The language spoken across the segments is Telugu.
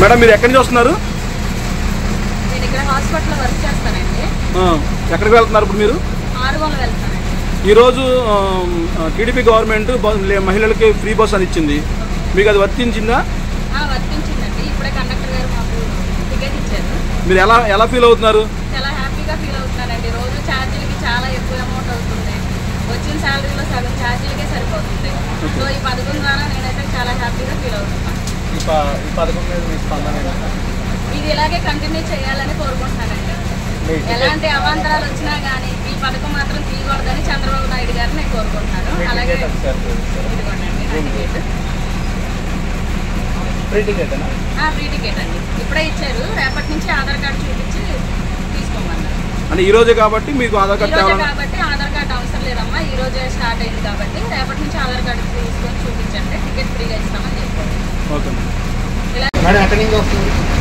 మేడం మీరు ఎక్కడి నుంచి వస్తున్నారు? నేను ఇక్కడ హాస్పిటల్లో వర్క్ చేస్తానండి. ఎక్కడికి వెళ్తున్నారు ఇప్పుడు మీరు? ఆరుగోల వెళ్తానండి. ఈరోజు టీడీపీ గవర్నమెంట్ మహిళలకి ఫ్రీ బస్ అని ఇచ్చింది, మీకు అది వర్తించిందా? వర్తించిందండి. ఇప్పుడే కండక్టర్ గారు మాకు టికెట్ ఇచ్చారు. మీరు ఎలా ఫీల్ అవుతున్నారు? చాలా హ్యాపీగా ఫీల్ అవుతున్నానండి. రోజు ఛార్జీలకి చాలా ఎక్కువ అమౌంట్ అవుతుంది, వచ్చిన శాలరీలో సగం ఛార్జీలకే సరిపోతుంది. సో ఈ పథకం ద్వారా నేనైతే చాలా హ్యాపీగా ఫీల్ అవుతున్నాను. ఈ పథకం మీద మీ స్పందన? ఇది ఇలాగే కంటిన్యూ చేయాలని కోరుకుంటున్నానండి. ఎలాంటి అవాంతరాలు వచ్చినా కానీ ఈ పథకం మాత్రం తీయకూడదని చంద్రబాబు నాయుడు గారిని నేను కోరుకుంటున్నాను. అలాగే ఇదిగోండి ఫ్రీ టికెట్ అండి. ఇప్పుడే ఇచ్చారు, రేపటి నుంచి ఆధార్ కార్డు చూపించి తీసుకోమన్నారు. అంటే ఈ రోజే కాబట్టి మీకు ఆధార్ కార్డు కాబట్టి ఆధార్ కార్డు అవసరం లేదమ్మా, ఈ రోజే స్టార్ట్ అయింది కాబట్టి రేపటి నుంచి ఆధార్ కార్డు తీసుకొని చూపించండి, టికెట్ ఫ్రీగా ఇస్తామని చెప్పారు.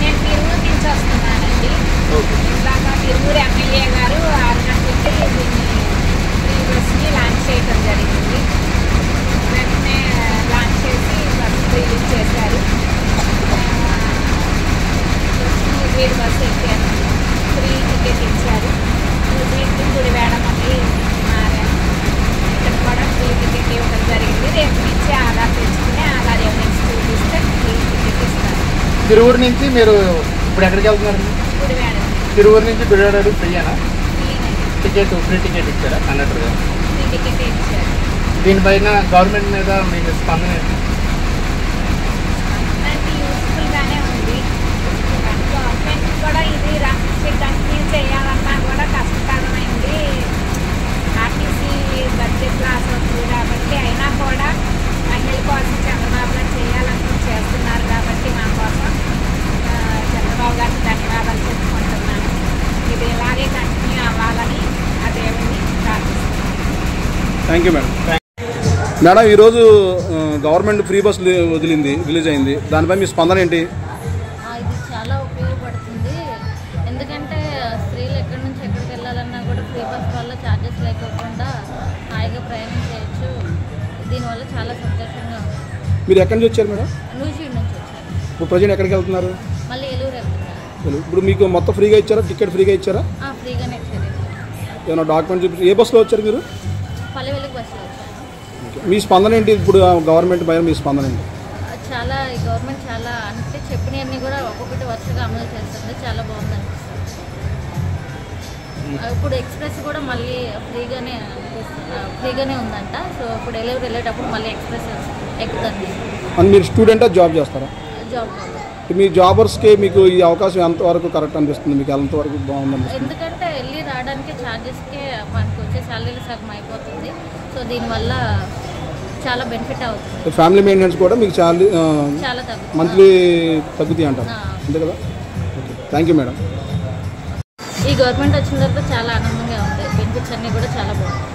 నేను తిరుమల నుంచి వస్తున్నానండి. ఇలాగ తిరుమల ఎమ్మెల్యే గారు 6 గంటలకి దీన్ని ఫ్రీ బస్ని లాంచ్ చేయడం జరిగింది. వెంటనే లాంచ్ చేసి బస్ రిలీజ్ చేశారు. వీడి బస్సు ఎక్కాను, ఫ్రీ టికెట్ ఇచ్చారు. వీటికి గుడివేడమని మారాను, ఇక్కడ కూడా ఫ్రీ టికెట్ ఇవ్వడం జరిగింది. రేపు నుంచి ఆధార్ తెచ్చుకుని ఆధార్ ఎవిడెన్స్ చూపిస్తే ఫ్రీ టికెట్ ఇస్తారు. తిరువురు నుంచి మీరు ఇప్పుడు ఎక్కడికి వెళ్తున్నారు? గుడివేడ. తిరువురు నుంచి గుడివేడ ఫ్రీయేనా? టికెట్ ఫ్రీ టికెట్ ఇచ్చారా కండక్టర్ గారు? ఫ్రీ టికెట్ ఇచ్చారు. దీనిపైన గవర్నమెంట్ మీద మీకు స్పందన ఏంటి? యూస్ఫుల్గానే ఉంది. గవర్నమెంట్ కూడా ఇది కంటిన్యూ చేయాలన్నా కూడా కష్టతరమైంది. ఆర్టీసీ బడ్జెట్ లాస్ అవుతుంది కాబట్టి, అయినా కూడా మహిళల కోసం చంద్రబాబు గారు చేయాలని చేస్తున్నారు కాబట్టి మా కోసం చంద్రబాబు గారికి ధన్యవాదాలు చెప్పుకుంటున్నాను. ఇది ఇలాగే కంటిన్యూ అవ్వాలని ఆ దేవుడిని ప్రార్థిస్తున్నాను. Thank you madam. మేడం ఈరోజు గవర్నమెంట్ ఫ్రీ బస్ రిలీజ్ అయింది, దానిపై మీ స్పందన ఏంటి? ఇది చాలా ఉపయోగపడుతుంది, ఎందుకంటే స్త్రీలు ఎక్కడి నుంచి ఎక్కడికి వెళ్ళాలన్నా కూడా ఫ్రీ బస్ వల్ల ఛార్జెస్ లేకోకుండా హాయిగా ప్రయాణం చేయొచ్చు. దీనివల్ల చాలా సంతోషంగా ఉంది. మీరు ఎక్కడి నుంచి వచ్చారు మేడం? నూజివీడు నుంచి వచ్చారు. ఇప్పుడు ప్రజెంట్ ఎక్కడికి వెళ్తున్నారు? మళ్ళీ ఏలూరు వెళ్తున్నారు. ఇప్పుడు మీకు మొత్తం ఫ్రీగా ఇచ్చారా? టికెట్ ఫ్రీగా ఇచ్చారా? ఫ్రీగానే ఇచ్చారు. ఏమైనా డాక్యుమెంట్ చూపించి ఏ బస్సులో వచ్చారు మీరు? పల్లెవెలుగు బస్సులో వచ్చారు. మీ స్పందన ఏంటి? ఇప్పుడు గవర్నమెంట్ పైన మీ స్పందన ఏంటి? చాలా ఈ గవర్నమెంట్ చాలా అంటే చెప్పినవన్నీ కూడా ఒక్కొక్కటి వరుసగా అమలు చేస్తుంది, చాలా బాగుంది అనిపిస్తుంది. ఇప్పుడు ఎక్స్ప్రెస్ కూడా మళ్ళీ ఫ్రీగానే ఉందంట. సో ఇప్పుడు ఏలూరు వెళ్ళేటప్పుడు మళ్ళీ ఎక్స్ప్రెస్ ఎక్కుతుంది. మీరు స్టూడెంటా జాబ్ చేస్తారా? జాబ్. మీ జాబర్స్కి మీకు ఈ అవకాశం ఎంతవరకు కరెక్ట్ అనిపిస్తుంది? మీకు ఎంతవరకు బాగుంది? ఎందుకంటే వెళ్ళి రావడానికి ఛార్జెస్కే మనకు వచ్చే శాలరీలు సగం అయిపోతుంది. సో దీనివల్ల చాలా బెనిఫిట్ అవుతుంది. ఫ్యామిలీ మెయింటెనెన్స్ కూడా మీకు చాలా తగ్గుతుంది, మంత్లీ తగ్గుతాయి అంటారు, అంతే కదా? Okay, thank you madam. ఈ గవర్నమెంట్ వచ్చిన తర్వాత చాలా ఆనందంగా ఉంది. బెనిఫిట్స్ అన్నీ కూడా చాలా బాగుంది.